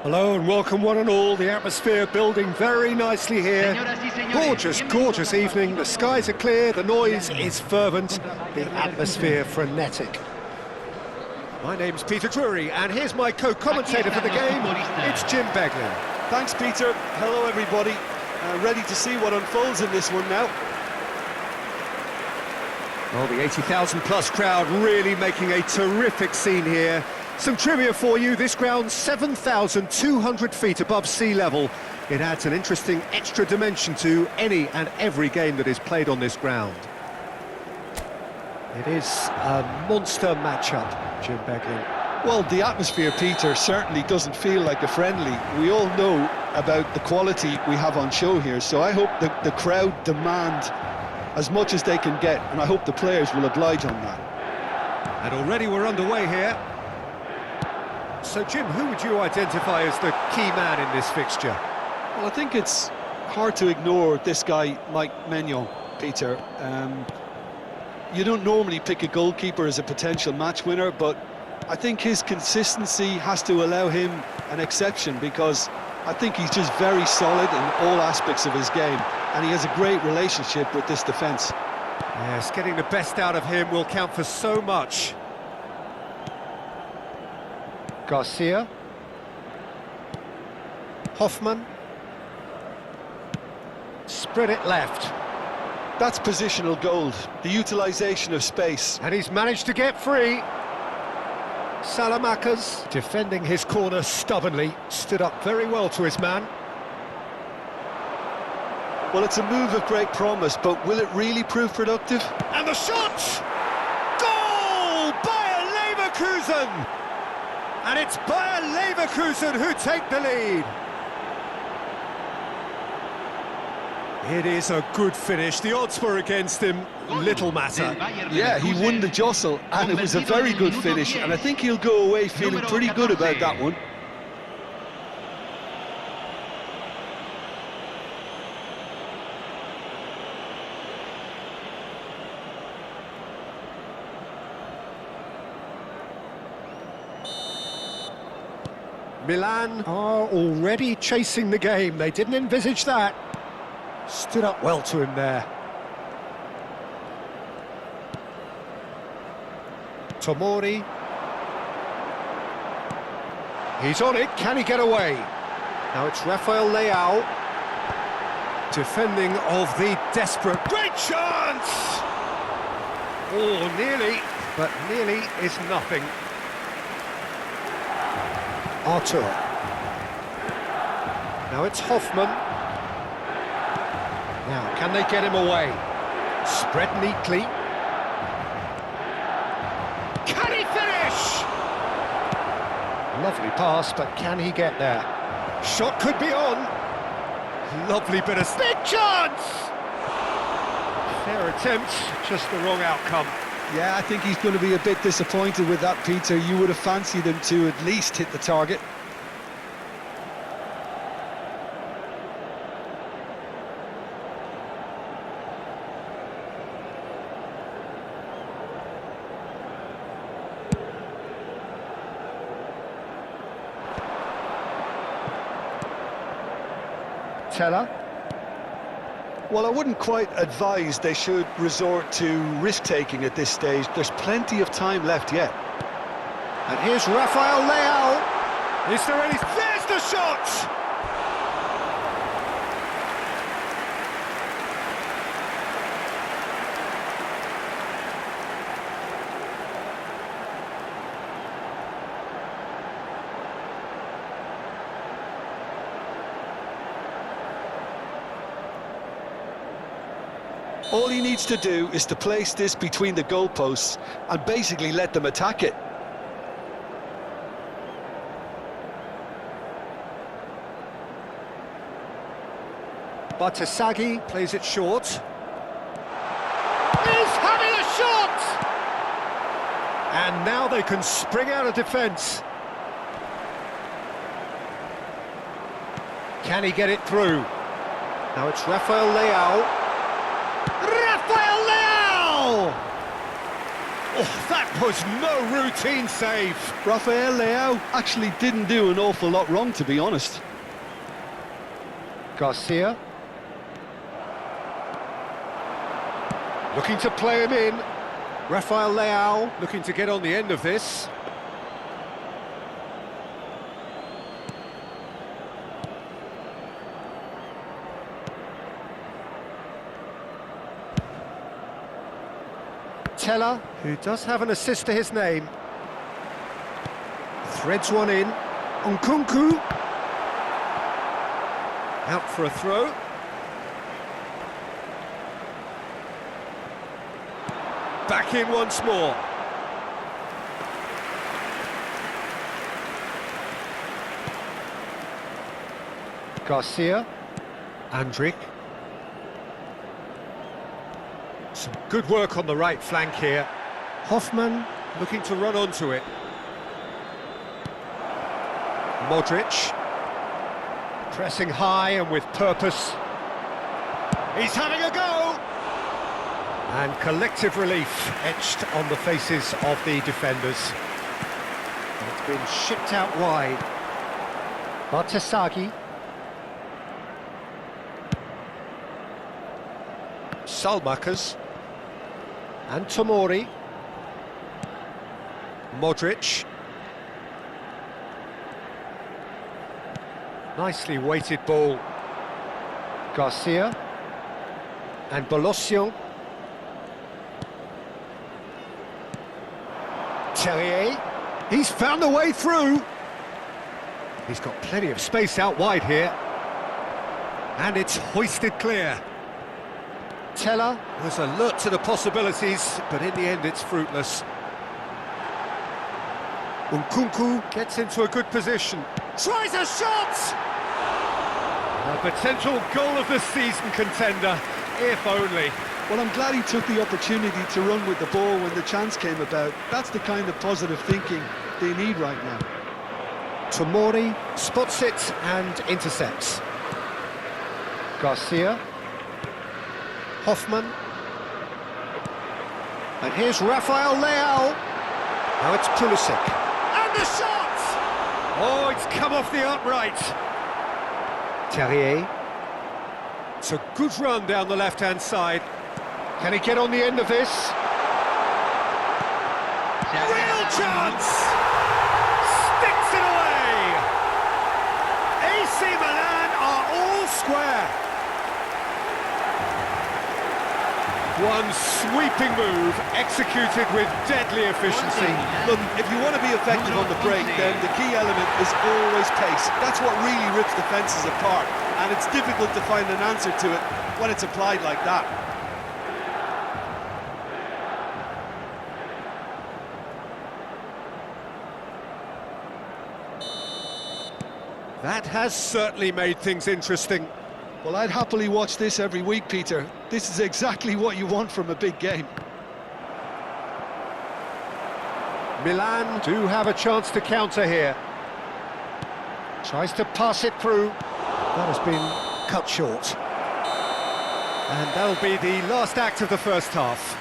Hello and welcome one and all. The atmosphere building very nicely here. Gorgeous, gorgeous evening. The skies are clear, the noise is fervent, the atmosphere frenetic. My name's Peter Drury and here's my co-commentator for the game. It's Jim Beglin. Thanks, Peter. Hello, everybody. Ready to see what unfolds in this one now. Well, the 80,000 plus crowd really making a terrific scene here. Some trivia for you. This ground 7,200 feet above sea level. It adds an interesting extra dimension to any and every game that is played on this ground. It is a monster matchup, Jim Beglin. Well, the atmosphere, Peter, certainly doesn't feel like a friendly. We all know about the quality we have on show here, so I hope the crowd demand as much as they can get, and I hope the players will oblige on that. And already we're underway here. So, Jim, who would you identify as the key man in this fixture? Well, I think it's hard to ignore this guy, Mike Maignan, Peter. You don't normally pick a goalkeeper as a potential match winner, but I think his consistency has to allow him an exception, because I think he's just very solid in all aspects of his game, and he has a great relationship with this defence. Yes, getting the best out of him will count for so much. Garcia. Hoffman. Spread it left. That's positional gold, the utilisation of space. And he's managed to get free. Salamakas, defending his corner stubbornly, stood up very well to his man. Well, it's a move of great promise, but will it really prove productive? And the shot! Goal! Bayer Leverkusen! And it's Bayer Leverkusen who take the lead. It is a good finish. The odds were against him, little matter. Yeah, he won the jostle, and it was a very good finish, and I think he'll go away feeling pretty good about that one. Milan are already chasing the game. They didn't envisage that. Stood up well to him there. Tomori. He's on it. Can he get away? Now it's Rafael Leao. Defending of the desperate. Great chance! Oh, nearly, but nearly is nothing. Artur. Now it's Hoffman. Now, can they get him away? Spread neatly. Can he finish? Lovely pass, but can he get there? Shot could be on. Lovely bit of big chance! Fair attempt, just the wrong outcome. Yeah, I think he's going to be a bit disappointed with that, Peter. You would have fancied him to at least hit the target. Teller. Well, I wouldn't quite advise they should resort to risk-taking at this stage. There's plenty of time left yet. And here's Rafael Leao. Is there any... There's the shot! All he needs to do is to place this between the goalposts and basically let them attack it. Batasagi plays it short. He's having a shot! And now they can spring out of defence. Can he get it through? Now it's Rafael Leao. Rafael Leao! Oh, that was no routine save. Rafael Leao actually didn't do an awful lot wrong, to be honest. Garcia. Looking to play him in. Rafael Leao looking to get on the end of this. Teller, who does have an assist to his name. Threads one in. Nkunku. Out for a throw. Back in once more. Garcia. Andrik. Some good work on the right flank here. Hoffman looking to run onto it. Modric. Pressing high and with purpose. He's having a go! And collective relief etched on the faces of the defenders. It's been shipped out wide. Bartesaghi. Salmakers. And Tomori. Modric. Nicely weighted ball. Garcia. And Bolossian. Terrier. He's found a way through. He's got plenty of space out wide here. And it's hoisted clear. Teller was alert to the possibilities, but in the end it's fruitless. Nkunku gets into a good position. Tries a shot! A potential goal of the season contender, if only. Well, I'm glad he took the opportunity to run with the ball when the chance came about. That's the kind of positive thinking they need right now. Tomori spots it and intercepts. Garcia. Hoffman. And here's Rafael Leao. Now it's Pulisic. And the shot! Oh, it's come off the upright. Terrier. It's a good run down the left-hand side. Can he get on the end of this? Real chance! Sticks it away! AC Milan are all square. One sweeping move, executed with deadly efficiency. Look, if you want to be effective on the break, then the key element is always pace. That's what really rips defences apart, and it's difficult to find an answer to it when it's applied like that. That has certainly made things interesting. Well, I'd happily watch this every week, Peter. This is exactly what you want from a big game. Milan do have a chance to counter here. Tries to pass it through. That has been cut short. And that'll be the last act of the first half.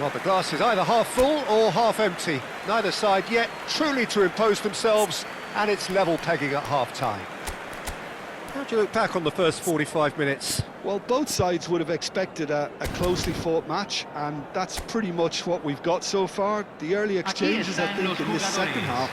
Well, the glass is either half full or half empty. Neither side yet truly to impose themselves, and it's level pegging at half-time. How do you look back on the first 45 minutes? Well, both sides would have expected a closely fought match, and that's pretty much what we've got so far. The early exchanges, I think, in this second half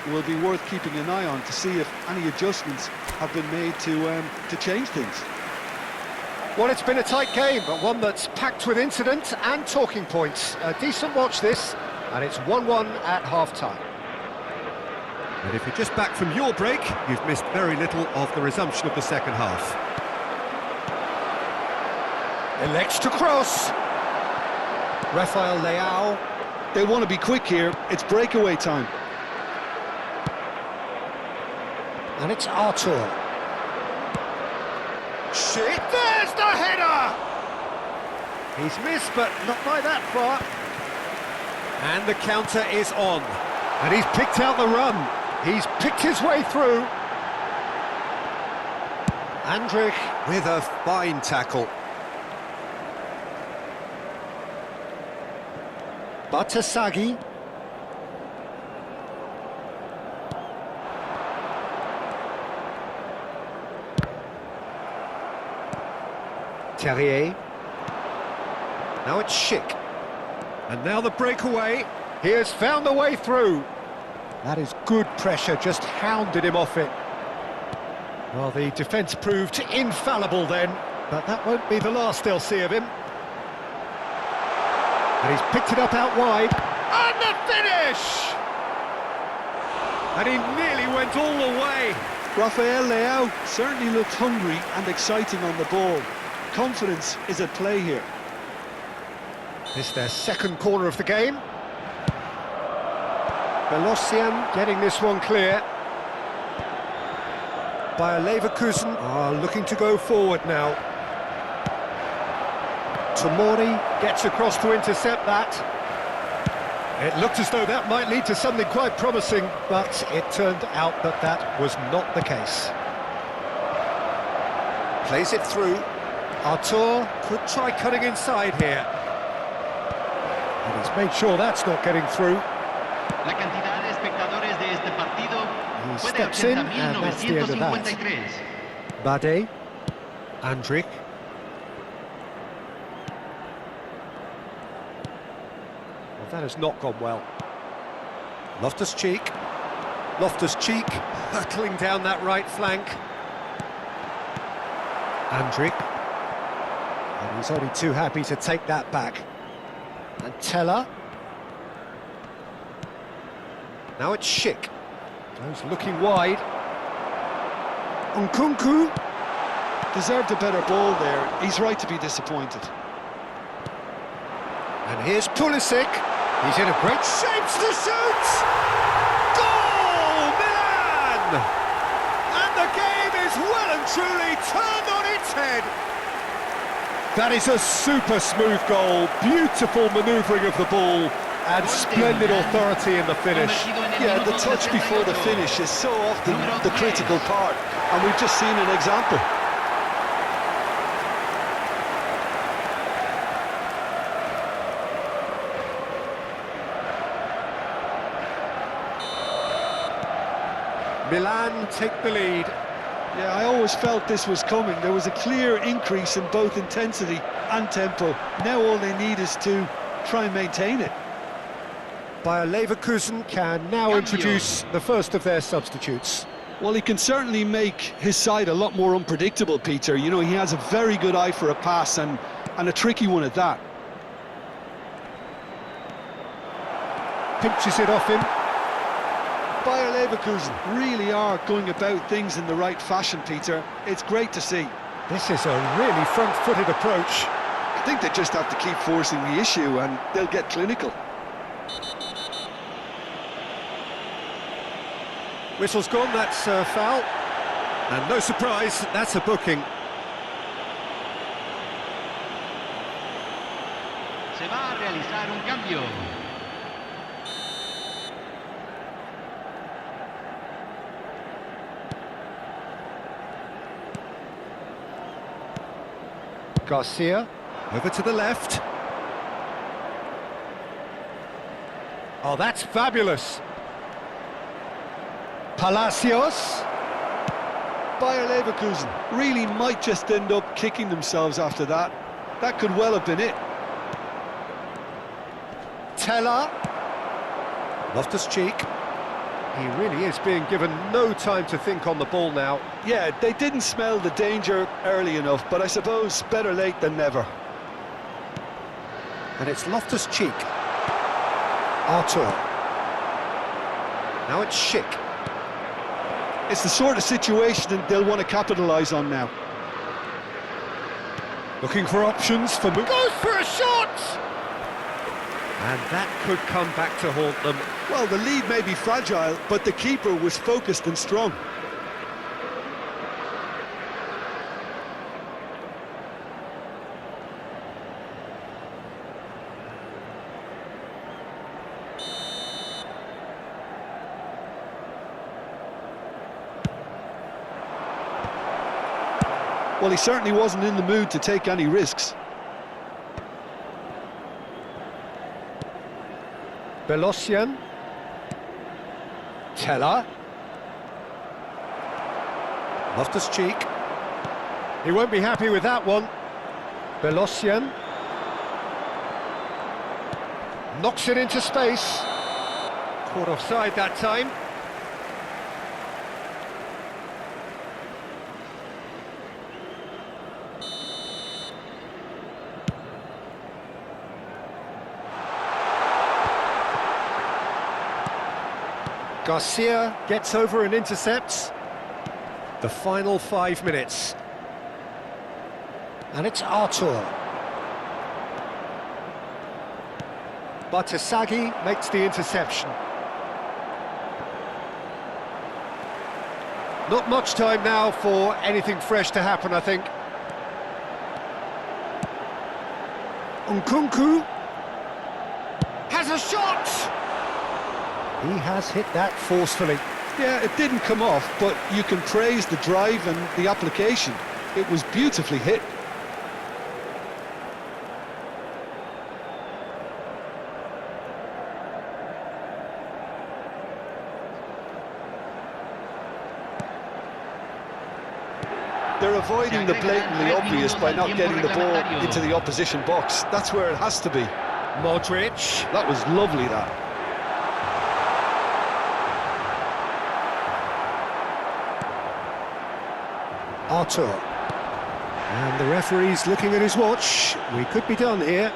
will be worth keeping an eye on to see if any adjustments have been made to change things. Well, it's been a tight game, but one that's packed with incident and talking points. A decent watch this, and it's 1-1 at half-time. And if you're just back from your break, you've missed very little of the resumption of the second half. Elects to cross. Rafael Leao. They want to be quick here. It's breakaway time. And it's Artur. Shit, there's the header! He's missed, but not by that far. And the counter is on. And he's picked out the run. He's picked his way through. Andrik with a fine tackle. Batasagi. Terrier. Now it's Schick. And now the breakaway. He has found the way through. That is good pressure, just hounded him off it. Well, the defence proved infallible then, but that won't be the last they'll see of him. And he's picked it up out wide. And the finish! And he nearly went all the way. Rafael Leao certainly looked hungry and exciting on the ball. Confidence is at play here. This is their second corner of the game. Belosian getting this one clear. Bayer Leverkusen are looking to go forward now. Tomori gets across to intercept that. It looked as though that might lead to something quite promising, but it turned out that that was not the case. Plays it through. Artur could try cutting inside here. And he's made sure that's not getting through. La cantidad de espectadores de este partido He fue de steps in, and that's the end of that. 80.953. Bade, Andrik. Well, that has not gone well. Loftus-Cheek. Loftus-Cheek hurtling down that right flank. Andrik. And he's only too happy to take that back. And Teller. Now it's Schick. Goes looking wide. Nkunku. Deserved a better ball there. He's right to be disappointed. And here's Pulisic. He's in a great shape to shoot! Goal! Milan! And the game is well and truly turned on its head. That is a super smooth goal. Beautiful manoeuvring of the ball. And splendid authority in the finish. Yeah, the touch before the finish is so often the critical part, and we've just seen an example. Milan take the lead. Yeah, I always felt this was coming. There was a clear increase in both intensity and tempo. Now all they need is to try and maintain it. Bayer Leverkusen can now introduce the first of their substitutes. Well, he can certainly make his side a lot more unpredictable, Peter. You know, he has a very good eye for a pass, and a tricky one at that. Pinches it off him. Bayer Leverkusen really are going about things in the right fashion, Peter. It's great to see. This is a really front-footed approach. I think they just have to keep forcing the issue, and they'll get clinical. Whistle's gone, that's a foul. And no surprise, that's a booking. Se va a realizar un cambio. Garcia, over to the left. Oh, that's fabulous. Palacios. Bayer Leverkusen really might just end up kicking themselves after that. That could well have been it. Teller. Loftus-Cheek. He really is being given no time to think on the ball now. Yeah, they didn't smell the danger early enough, but I suppose better late than never. And it's Loftus-Cheek. Artur. Now it's Schick. It's the sort of situation that they'll want to capitalise on now. Looking for options for... Goes for a shot! And that could come back to haunt them. Well, the lead may be fragile, but the keeper was focused and strong. Well, he certainly wasn't in the mood to take any risks. Belosian. Teller. Loftus-Cheek. He won't be happy with that one. Belosian. Knocks it into space. Caught offside that time. Garcia gets over and intercepts. The final 5 minutes. And it's Artur. Batasagi makes the interception. Not much time now for anything fresh to happen, I think. Nkunku has a shot! He has hit that forcefully. Yeah, it didn't come off, but you can praise the drive and the application. It was beautifully hit. They're avoiding the blatantly obvious by not getting the ball into the opposition box. That's where it has to be. Modric. That was lovely, that. Artur. And the referee's looking at his watch. We could be done here.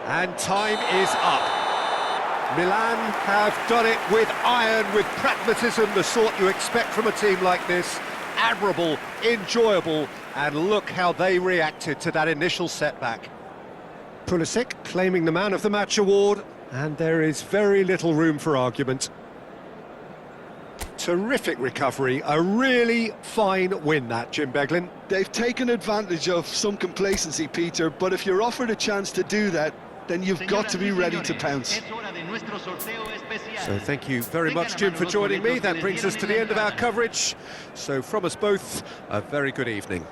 And time is up. Milan have done it with iron, with pragmatism, the sort you expect from a team like this. Admirable, enjoyable, and look how they reacted to that initial setback. Pulisic claiming the Man of the Match award, and there is very little room for argument. Terrific recovery, a really fine win that, Jim Beglin. They've taken advantage of some complacency, Peter, but if you're offered a chance to do that, then you've got to be ready to pounce. So thank you very much, Jim, for joining me. That brings us to the end of our coverage. So from us both, a very good evening.